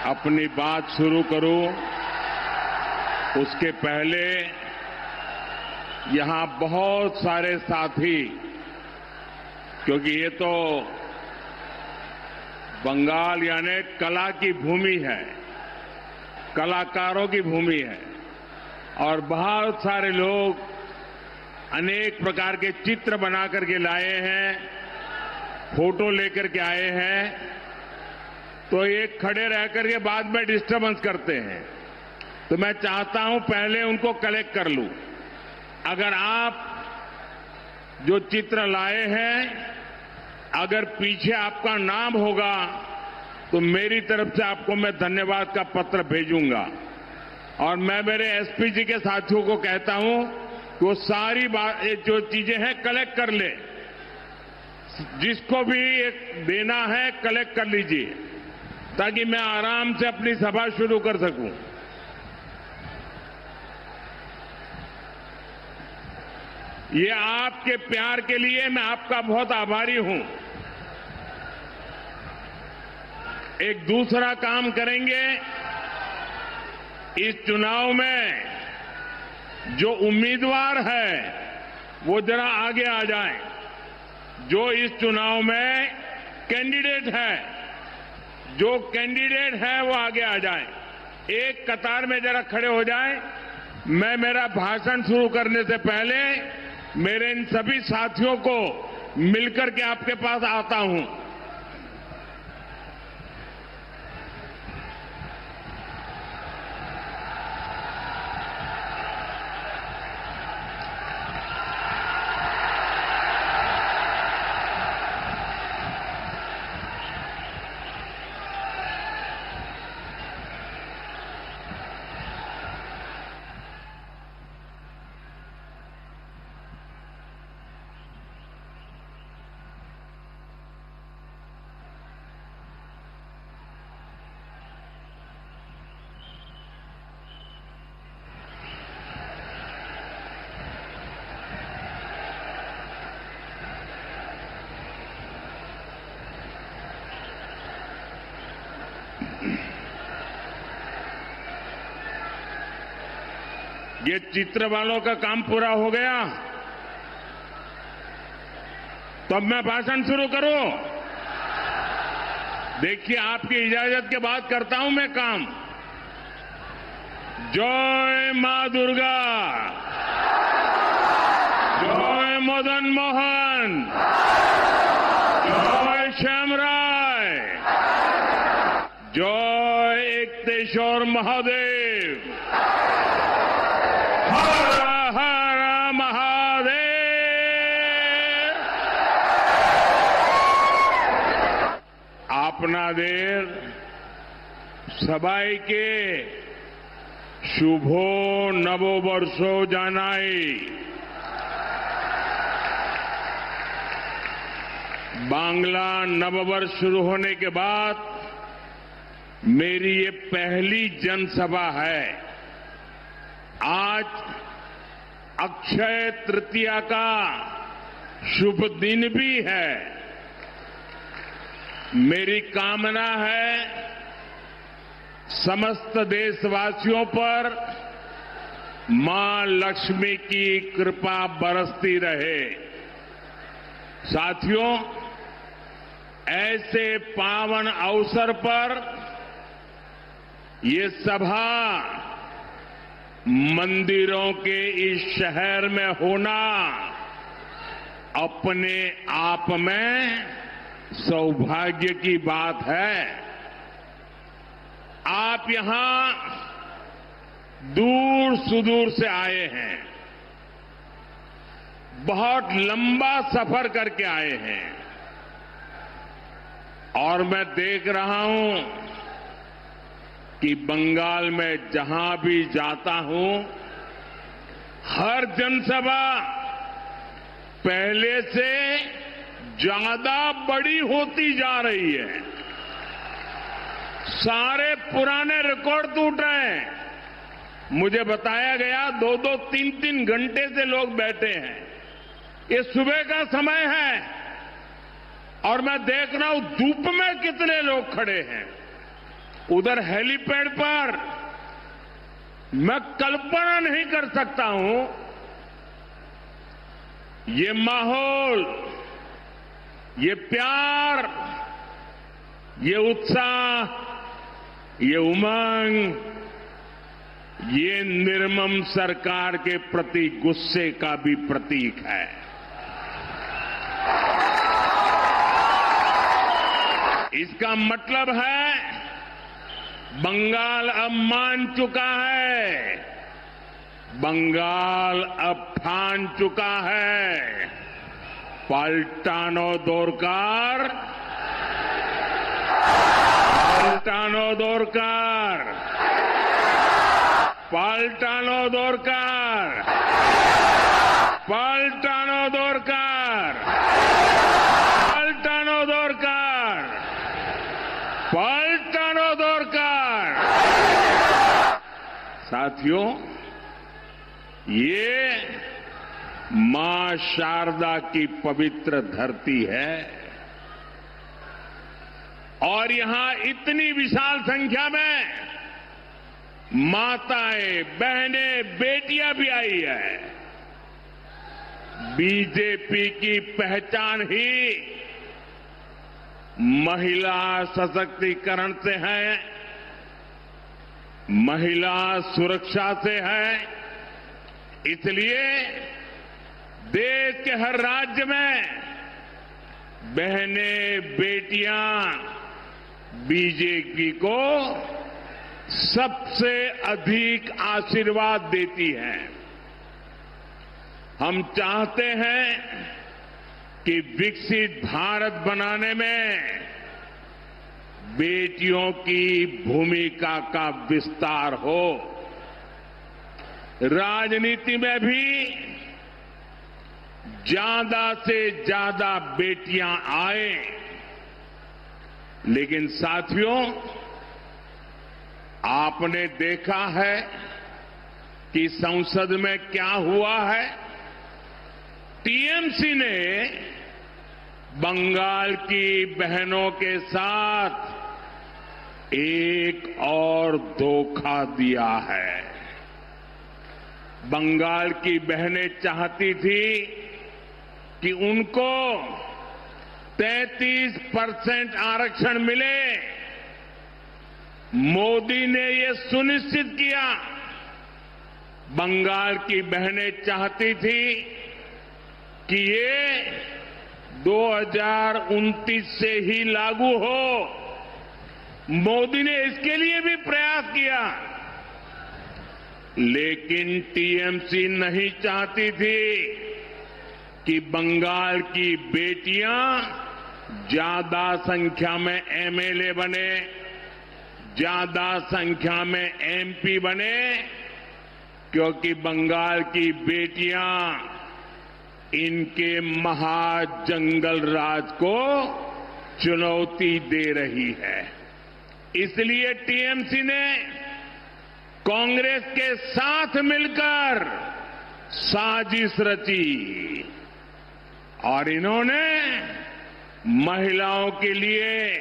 अपनी बात शुरू करूं उसके पहले यहां बहुत सारे साथी, क्योंकि ये तो बंगाल यानी कला की भूमि है, कलाकारों की भूमि है और बहुत सारे लोग अनेक प्रकार के चित्र बना करके लाए हैं, फोटो लेकर के आए हैं, तो ये खड़े रह करके बाद में डिस्टर्बेंस करते हैं। तो मैं चाहता हूं पहले उनको कलेक्ट कर लूं। अगर आप जो चित्र लाए हैं, अगर पीछे आपका नाम होगा तो मेरी तरफ से आपको मैं धन्यवाद का पत्र भेजूंगा। और मैं मेरे एसपी जी के साथियों को कहता हूं कि वो सारी बात जो चीजें हैं कलेक्ट कर ले, जिसको भी एक देना है कलेक्ट कर लीजिए ताकि मैं आराम से अपनी सभा शुरू कर सकूं। ये आपके प्यार के लिए मैं आपका बहुत आभारी हूं। एक दूसरा काम करेंगे, इस चुनाव में जो उम्मीदवार है वो जरा आगे आ जाए। जो इस चुनाव में कैंडिडेट है, जो कैंडिडेट है वो आगे आ जाए, एक कतार में जरा खड़े हो जाए। मैं मेरा भाषण शुरू करने से पहले मेरे इन सभी साथियों को मिलकर के आपके पास आता हूं। ये चित्र वालों का काम पूरा हो गया तो अब मैं भाषण शुरू करूं। देखिए, आपकी इजाजत के बाद करता हूं मैं काम। जय मां दुर्गा, जय मदन मोहन, जय श्यामराय, जय एकतेश्वर महादेव, हर हर महादेव। आपनादेर सबाइके शुभो नववर्षो जानाई। बांग्ला नववर्ष शुरू होने के बाद मेरी ये पहली जनसभा है। आज अक्षय तृतीया का शुभ दिन भी है। मेरी कामना है समस्त देशवासियों पर मां लक्ष्मी की कृपा बरसती रहे। साथियों, ऐसे पावन अवसर पर ये सभा मंदिरों के इस शहर में होना अपने आप में सौभाग्य की बात है। आप यहां दूर सुदूर से आए हैं, बहुत लंबा सफर करके आए हैं और मैं देख रहा हूं कि बंगाल में जहां भी जाता हूं, हर जनसभा पहले से ज्यादा बड़ी होती जा रही है। सारे पुराने रिकॉर्ड टूट रहे हैं। मुझे बताया गया 2-2, 3-3 घंटे से लोग बैठे हैं। ये सुबह का समय है और मैं देख रहा हूं धूप में कितने लोग खड़े हैं। उधर हेलीपैड पर मैं कल्पना नहीं कर सकता हूं ये माहौल, ये प्यार, ये उत्साह, ये उमंग, ये निर्मम सरकार के प्रति गुस्से का भी प्रतीक है। इसका मतलब है बंगाल अब मान चुका है, बंगाल अब ठान चुका है, पलटानो दोरकार, पलटानो दोरकार, पलटानो दोरकार, पलटानो दोरकार, पलटानो दोरकार, पलटानो दोरकार। साथियों, ये मां शारदा की पवित्र धरती है और यहां इतनी विशाल संख्या में माताएं, बहनें, बेटियां भी आई है। बीजेपी की पहचान ही महिला सशक्तिकरण से है, महिला सुरक्षा से है। इसलिए देश के हर राज्य में बहनें, बेटियां बीजेपी को सबसे अधिक आशीर्वाद देती हैं। हम चाहते हैं कि विकसित भारत बनाने में बेटियों की भूमिका का विस्तार हो। राजनीति में भी ज्यादा से ज्यादा बेटियां आए। लेकिन साथियों, आपने देखा है कि संसद में क्या हुआ है। टीएमसी ने बंगाल की बहनों के साथ एक और धोखा दिया है। बंगाल की बहनें चाहती थी कि उनको 33% आरक्षण मिले। मोदी ने ये सुनिश्चित किया। बंगाल की बहनें चाहती थी कि ये 2029 से ही लागू हो। मोदी ने इसके लिए भी प्रयास किया, लेकिन टीएमसी नहीं चाहती थी कि बंगाल की बेटियां ज्यादा संख्या में एमएलए बने, ज्यादा संख्या में एमपी बने, क्योंकि बंगाल की बेटियां इनके महाजंगल राज को चुनौती दे रही है। इसलिए टीएमसी ने कांग्रेस के साथ मिलकर साजिश रची और इन्होंने महिलाओं के लिए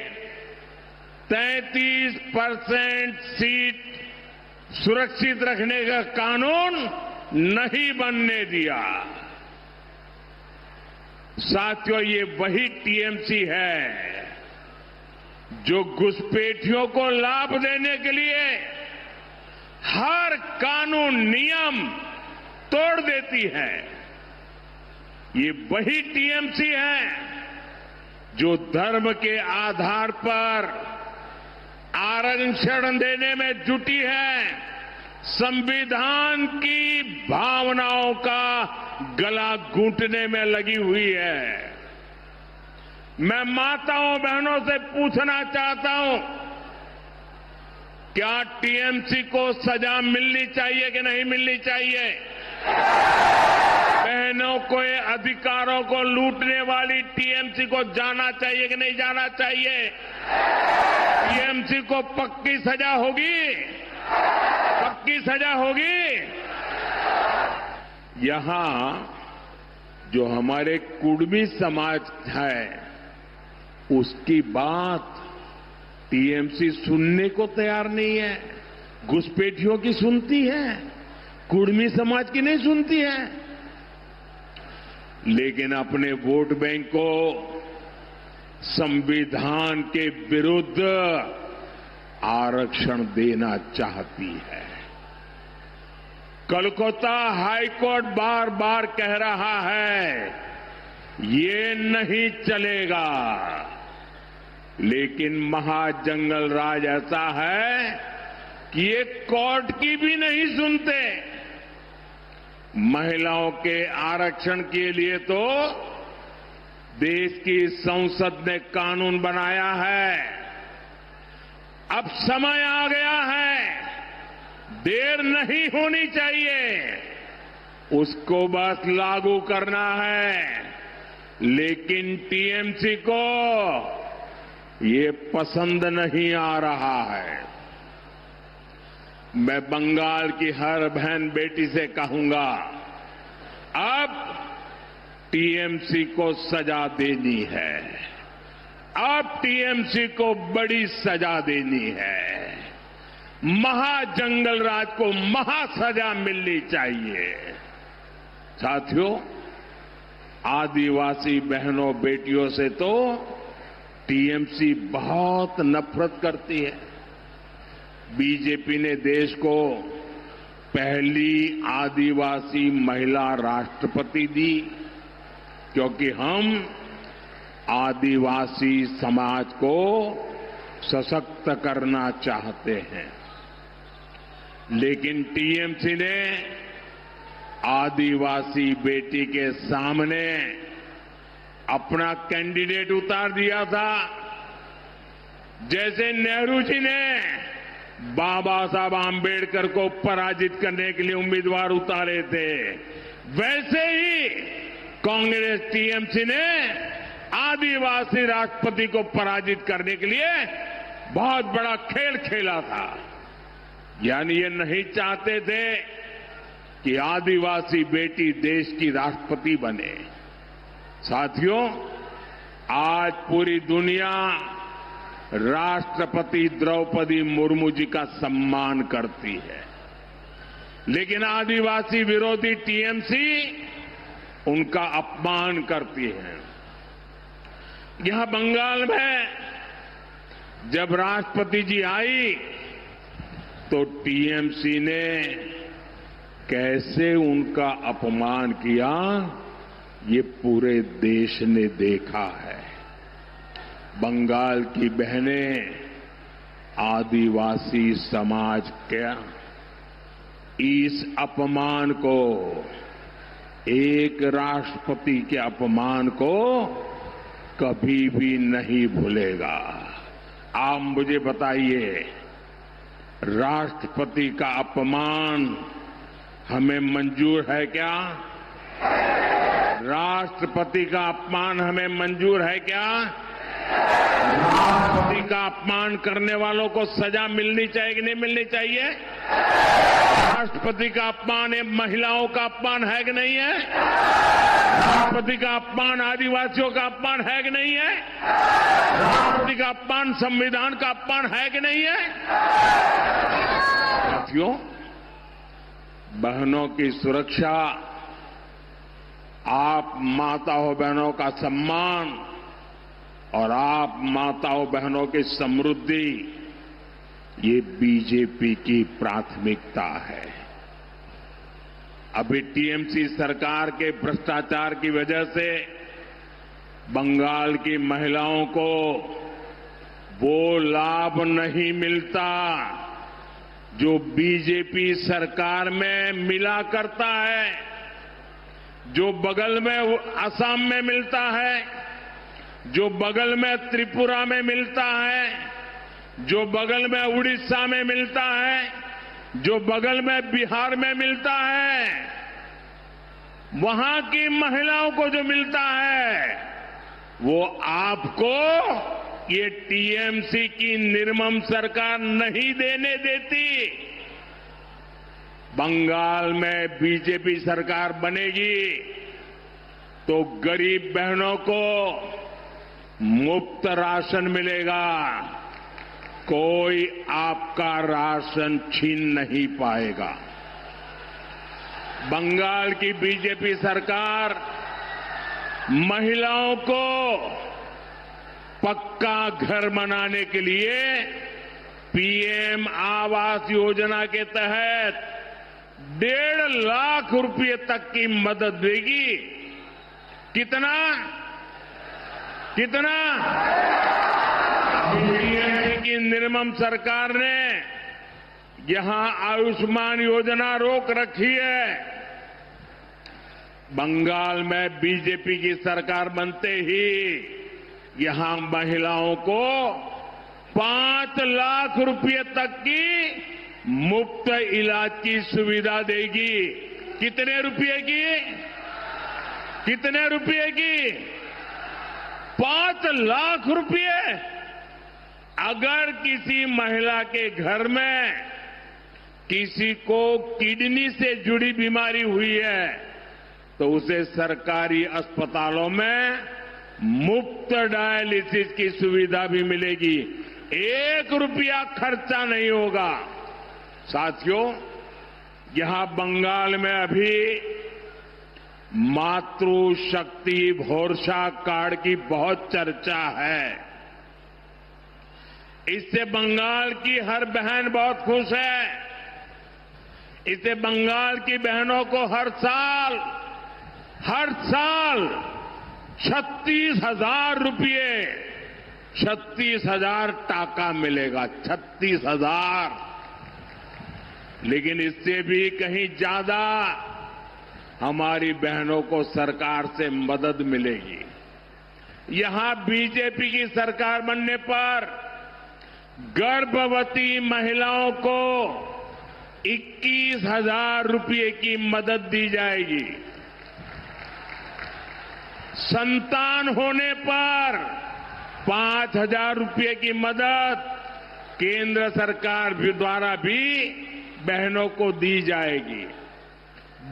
33% सीट सुरक्षित रखने का कानून नहीं बनने दिया। साथियों, ये वही टीएमसी है जो घुसपैठियों को लाभ देने के लिए हर कानून नियम तोड़ देती है। ये वही टीएमसी है जो धर्म के आधार पर आरक्षण देने में जुटी है, संविधान की भावनाओं का गला घूंटने में लगी हुई है। मैं माताओं बहनों से पूछना चाहता हूं, क्या टीएमसी को सजा मिलनी चाहिए कि नहीं मिलनी चाहिए? बहनों के अधिकारों को लूटने वाली टीएमसी को जाना चाहिए कि नहीं जाना चाहिए? टीएमसी को पक्की सजा होगी, पक्की सजा होगी। यहां जो हमारे कुड़मी समाज है, उसकी बात टीएमसी सुनने को तैयार नहीं है। घुसपैठियों की सुनती है, कुर्मी समाज की नहीं सुनती है। लेकिन अपने वोट बैंक को संविधान के विरुद्ध आरक्षण देना चाहती है। कोलकाता हाईकोर्ट बार बार कह रहा है ये नहीं चलेगा, लेकिन महाजंगल राज ऐसा है कि ये कोर्ट की भी नहीं सुनते। महिलाओं के आरक्षण के लिए तो देश की संसद ने कानून बनाया है। अब समय आ गया है, देर नहीं होनी चाहिए, उसको बस लागू करना है। लेकिन टीएमसी को ये पसंद नहीं आ रहा है। मैं बंगाल की हर बहन बेटी से कहूंगा, अब टीएमसी को सजा देनी है। अब टीएमसी को बड़ी सजा देनी है। महाजंगल राज को महासजा मिलनी चाहिए। साथियों, आदिवासी बहनों बेटियों से तो टीएमसी बहुत नफरत करती है। बीजेपी ने देश को पहली आदिवासी महिला राष्ट्रपति दी, क्योंकि हम आदिवासी समाज को सशक्त करना चाहते हैं। लेकिन टीएमसी ने आदिवासी बेटी के सामने अपना कैंडिडेट उतार दिया था। जैसे नेहरू जी ने बाबा साहब आम्बेडकर को पराजित करने के लिए उम्मीदवार उतारे थे, वैसे ही कांग्रेस टीएमसी ने आदिवासी राष्ट्रपति को पराजित करने के लिए बहुत बड़ा खेल खेला था। यानी ये नहीं चाहते थे कि आदिवासी बेटी देश की राष्ट्रपति बने। साथियों, आज पूरी दुनिया राष्ट्रपति द्रौपदी मुर्मू जी का सम्मान करती है, लेकिन आदिवासी विरोधी टीएमसी उनका अपमान करती है। यहां बंगाल में जब राष्ट्रपति जी आई तो टीएमसी ने कैसे उनका अपमान किया, ये पूरे देश ने देखा है। बंगाल की बहनें आदिवासी समाज के इस अपमान को, एक राष्ट्रपति के अपमान को कभी भी नहीं भूलेगा। आप मुझे बताइए, राष्ट्रपति का अपमान हमें मंजूर है क्या? राष्ट्रपति का अपमान हमें मंजूर है क्या? राष्ट्रपति का अपमान करने वालों को सजा मिलनी चाहिए कि नहीं मिलनी चाहिए? राष्ट्रपति का अपमान ये महिलाओं का अपमान है कि नहीं है? राष्ट्रपति का अपमान आदिवासियों का अपमान है कि नहीं है? राष्ट्रपति का अपमान संविधान का अपमान है कि नहीं है? साथियों, बहनों की सुरक्षा, आप माताओं बहनों का सम्मान और आप माताओं बहनों की समृद्धि, ये बीजेपी की प्राथमिकता है। अभी टीएमसी सरकार के भ्रष्टाचार की वजह से बंगाल की महिलाओं को वो लाभ नहीं मिलता जो बीजेपी सरकार में मिला करता है, जो बगल में असम में मिलता है, जो बगल में त्रिपुरा में मिलता है, जो बगल में उड़ीसा में मिलता है, जो बगल में बिहार में मिलता है। वहां की महिलाओं को जो मिलता है वो आपको ये टीएमसी की निर्मम सरकार नहीं देने देती। बंगाल में बीजेपी सरकार बनेगी तो गरीब बहनों को मुफ्त राशन मिलेगा, कोई आपका राशन छीन नहीं पाएगा। बंगाल की बीजेपी सरकार महिलाओं को पक्का घर बनाने के लिए पीएम आवास योजना के तहत 1.5 लाख रुपए तक की मदद देगी। कितना कितना की निर्मम सरकार ने यहां आयुष्मान योजना रोक रखी है। बंगाल में बीजेपी की सरकार बनते ही यहां महिलाओं को 5 लाख रुपए तक की मुफ्त इलाज की सुविधा देगी। कितने रुपए की? कितने रुपए की? 5 लाख रुपए। अगर किसी महिला के घर में किसी को किडनी से जुड़ी बीमारी हुई है तो उसे सरकारी अस्पतालों में मुफ्त डायलिसिस की सुविधा भी मिलेगी। 1 रुपया खर्चा नहीं होगा। साथियों, यहां बंगाल में अभी मातृशक्ति भरोसा कार्ड की बहुत चर्चा है। इससे बंगाल की हर बहन बहुत खुश है। इससे बंगाल की बहनों को हर साल 36,000 रुपये 36,000 टाका मिलेगा। 36,000। लेकिन इससे भी कहीं ज्यादा हमारी बहनों को सरकार से मदद मिलेगी। यहां बीजेपी की सरकार बनने पर गर्भवती महिलाओं को 21,000 रुपये की मदद दी जाएगी। संतान होने पर 5,000 रुपये की मदद केंद्र सरकार द्वारा भी बहनों को दी जाएगी।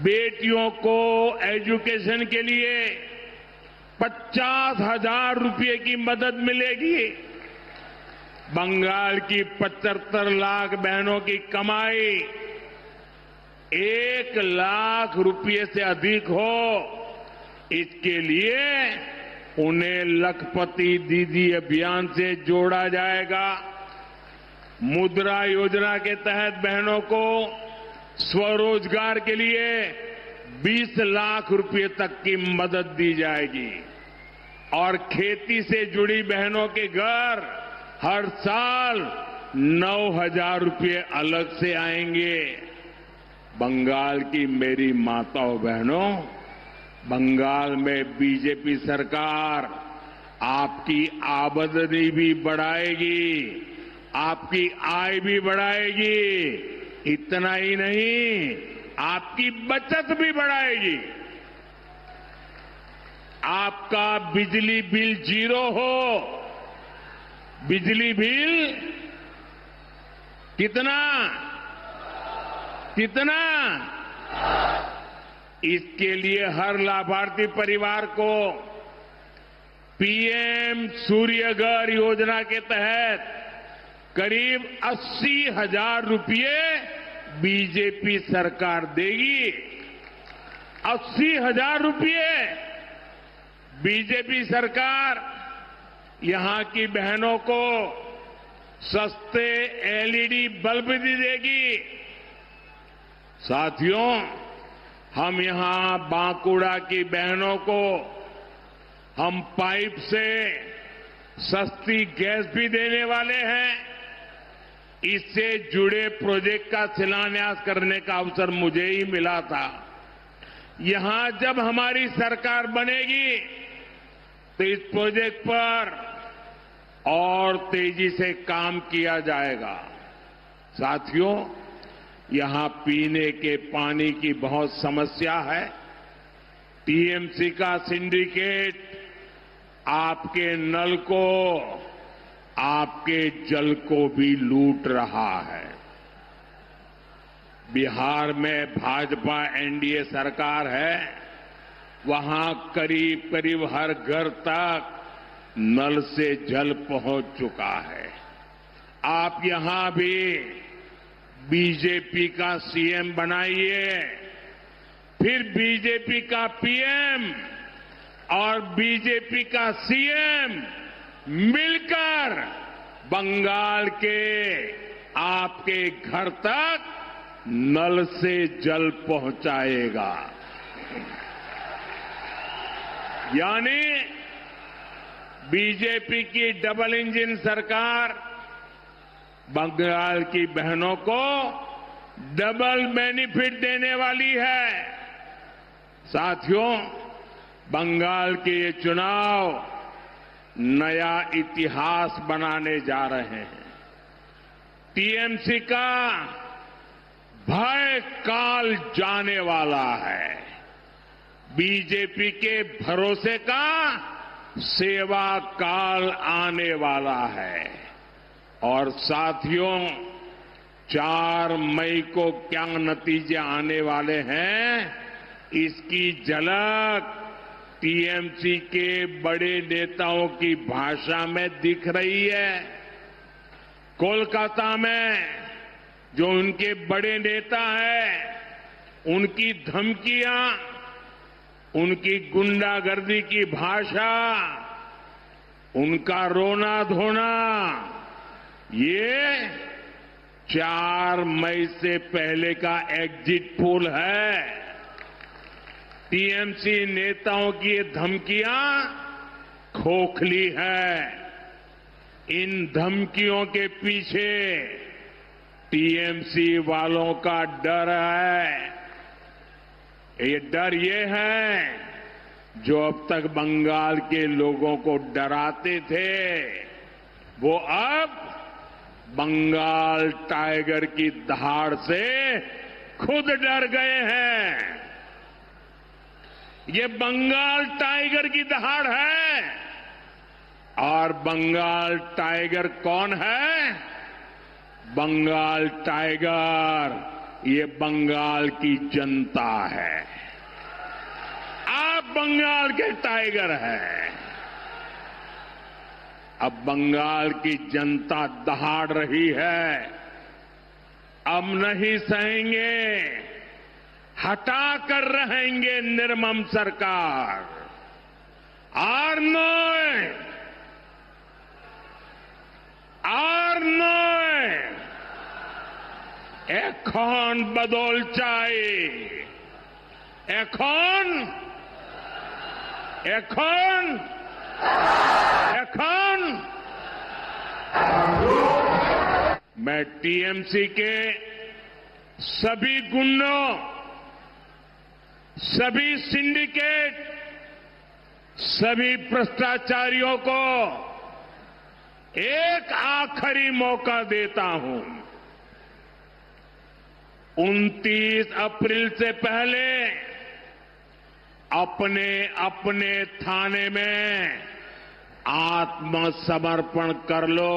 बेटियों को एजुकेशन के लिए 50,000 रुपये की मदद मिलेगी। बंगाल की 75 लाख बहनों की कमाई 1 लाख रुपये से अधिक हो, इसके लिए उन्हें लखपति दीदी अभियान से जोड़ा जाएगा। मुद्रा योजना के तहत बहनों को स्वरोजगार के लिए 20 लाख रुपये तक की मदद दी जाएगी और खेती से जुड़ी बहनों के घर हर साल 9,000 रुपये अलग से आएंगे। बंगाल की मेरी माताओं बहनों, बंगाल में बीजेपी सरकार आपकी आमदनी भी बढ़ाएगी, आपकी आय भी बढ़ाएगी। इतना ही नहीं, आपकी बचत भी बढ़ाएगी। आपका बिजली बिल 0 हो। बिजली बिल कितना? कितना? इसके लिए हर लाभार्थी परिवार को पीएम सूर्यघर योजना के तहत करीब 80,000 रुपये बीजेपी सरकार देगी। 80,000 रुपये बीजेपी सरकार यहां की बहनों को सस्ते एलईडी बल्ब भी देगी। साथियों, हम यहां बांकुड़ा की बहनों को हम पाइप से सस्ती गैस भी देने वाले हैं। इससे जुड़े प्रोजेक्ट का शिलान्यास करने का अवसर मुझे ही मिला था। यहां जब हमारी सरकार बनेगी तो इस प्रोजेक्ट पर और तेजी से काम किया जाएगा। साथियों, यहां पीने के पानी की बहुत समस्या है। टीएमसी का सिंडिकेट आपके नल को, आपके जल को भी लूट रहा है। बिहार में भाजपा एनडीए सरकार है। वहां करीब करीब हर घर तक नल से जल पहुंच चुका है। आप यहां भी बीजेपी का सीएम बनाइए, फिर बीजेपी का पीएम और बीजेपी का सीएम मिलकर बंगाल के आपके घर तक नल से जल पहुंचाएगा। यानी बीजेपी की डबल इंजन सरकार बंगाल की बहनों को डबल बेनिफिट देने वाली है। साथियों, बंगाल के ये चुनाव नया इतिहास बनाने जा रहे हैं। टीएमसी का भय काल जाने वाला है। बीजेपी के भरोसे का सेवा काल आने वाला है। और साथियों, 4 मई को क्या नतीजे आने वाले हैं, इसकी झलक टीएमसी के बड़े नेताओं की भाषा में दिख रही है। कोलकाता में जो उनके बड़े नेता हैं, उनकी धमकियां, उनकी गुंडागर्दी की भाषा, उनका रोना धोना, ये 4 मई से पहले का एग्जिट पोल है। टीएमसी नेताओं की ये धमकियां खोखली है। इन धमकियों के पीछे टीएमसी वालों का डर है। ये डर ये है जो अब तक बंगाल के लोगों को डराते थे, वो अब बंगाल टाइगर की दहाड़ से खुद डर गए हैं। ये बंगाल टाइगर की दहाड़ है। और बंगाल टाइगर कौन है? बंगाल टाइगर ये बंगाल की जनता है। आप बंगाल के टाइगर हैं। अब बंगाल की जनता दहाड़ रही है। अब नहीं सहेंगे, हटा कर रहेंगे निर्मम सरकार। আর নয়, এখন বদল চাই। এখন मैं टीएमसी के सभी गुंडों, सभी सिंडिकेट, सभी भ्रष्टाचारियों को एक आखिरी मौका देता हूं। 29 अप्रैल से पहले अपने अपने थाने में आत्मसमर्पण कर लो।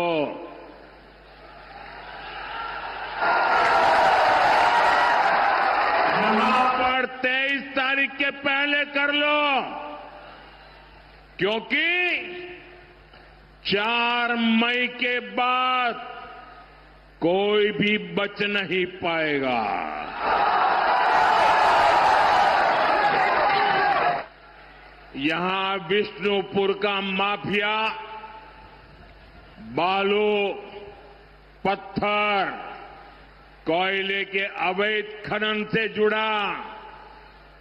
यहां पर 23 तारीख के पहले कर लो, क्योंकि 4 मई के बाद कोई भी बच नहीं पाएगा। यहां विष्णुपुर का माफिया बालू, पत्थर, कोयले के अवैध खनन से जुड़ा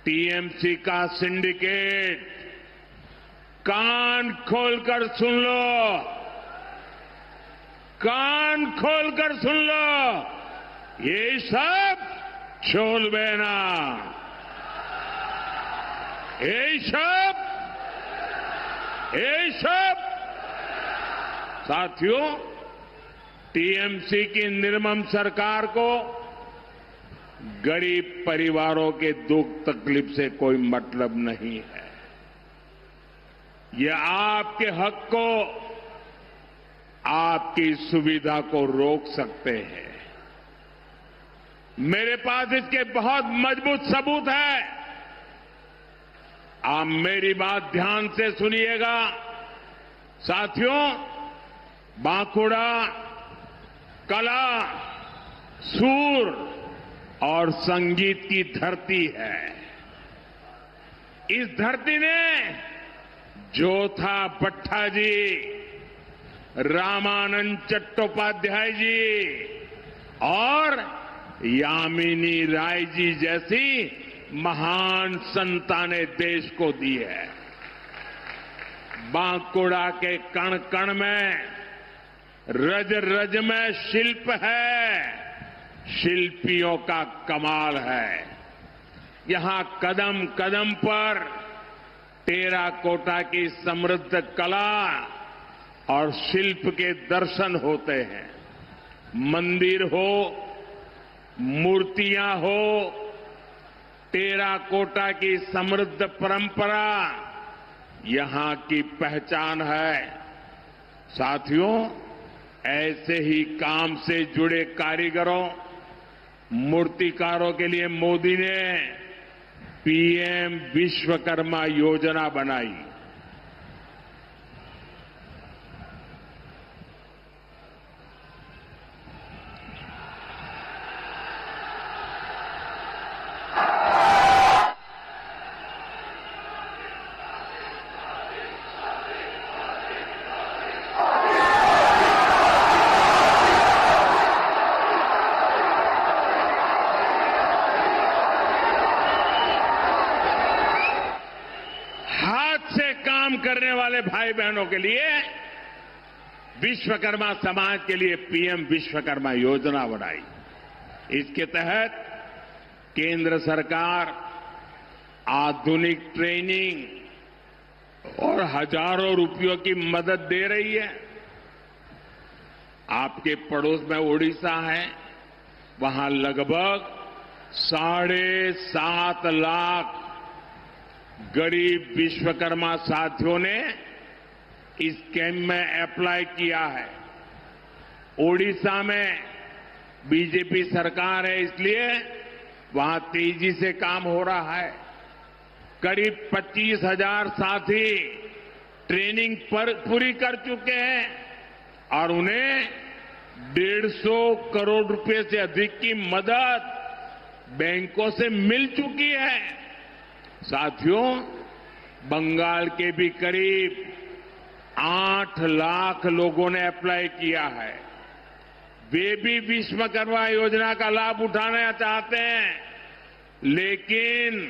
टीएमसी का सिंडिकेट, कान खोलकर सुन लो, कान खोलकर सुन लो, ये सब छोड़बे ना। ये सब साथियों, टीएमसी की निर्मम सरकार को गरीब परिवारों के दुख तकलीफ से कोई मतलब नहीं है। ये आपके हक को, आपकी सुविधा को रोक सकते हैं। मेरे पास इसके बहुत मजबूत सबूत है। आप मेरी बात ध्यान से सुनिएगा, साथियों, बांकुड़ा कला, सूर और संगीत की धरती है। इस धरती ने जोथा भट्टा जी, रामानंद चट्टोपाध्याय जी और यामिनी राय जी जैसी महान संतानें देश को दी है। बांकुड़ा के कण कण में, रज रज में शिल्प है, शिल्पियों का कमाल है। यहां कदम कदम पर टेराकोटा की समृद्ध कला और शिल्प के दर्शन होते हैं। मंदिर हो, मूर्तियां हो, टेराकोटा की समृद्ध परंपरा यहां की पहचान है। साथियों, ऐसे ही काम से जुड़े कारीगरों, मूर्तिकारों के लिए मोदी ने पीएम विश्वकर्मा योजना बनाई। काम करने वाले भाई बहनों के लिए विश्वकर्मा समाज के लिए पीएम विश्वकर्मा योजना बनाई। इसके तहत केंद्र सरकार आधुनिक ट्रेनिंग और हजारों रुपयों की मदद दे रही है। आपके पड़ोस में ओडिशा है, वहां लगभग 7.5 लाख गरीब विश्वकर्मा साथियों ने इस कैंप में अप्लाई किया है। ओडिशा में बीजेपी सरकार है, इसलिए वहां तेजी से काम हो रहा है। करीब 25,000 साथी ट्रेनिंग पूरी कर चुके हैं और उन्हें 150 करोड़ रुपए से अधिक की मदद बैंकों से मिल चुकी है। साथियों, बंगाल के भी करीब 8 लाख लोगों ने अप्लाई किया है। वे भी विश्वकर्मा योजना का लाभ उठाना चाहते हैं, लेकिन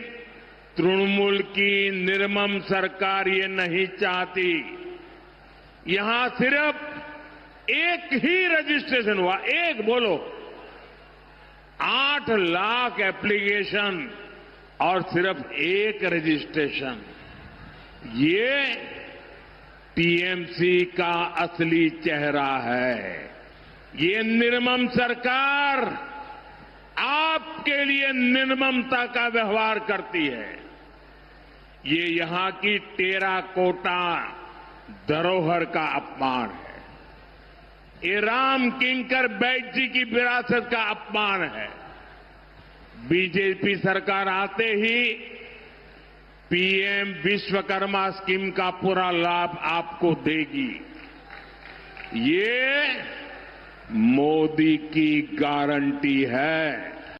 तृणमूल की निर्मम सरकार ये नहीं चाहती। यहां सिर्फ एक ही रजिस्ट्रेशन हुआ, एक बोलो, 8 लाख एप्लीकेशन और सिर्फ एक रजिस्ट्रेशन। ये टीएमसी का असली चेहरा है। ये निर्मम सरकार आपके लिए निर्ममता का व्यवहार करती है। ये यहां की टेराकोटा धरोहर का अपमान है। ये राम किंकर बैठ जी की विरासत का अपमान है। बीजेपी सरकार आते ही पीएम विश्वकर्मा स्कीम का पूरा लाभ आपको देगी। ये मोदी की गारंटी है।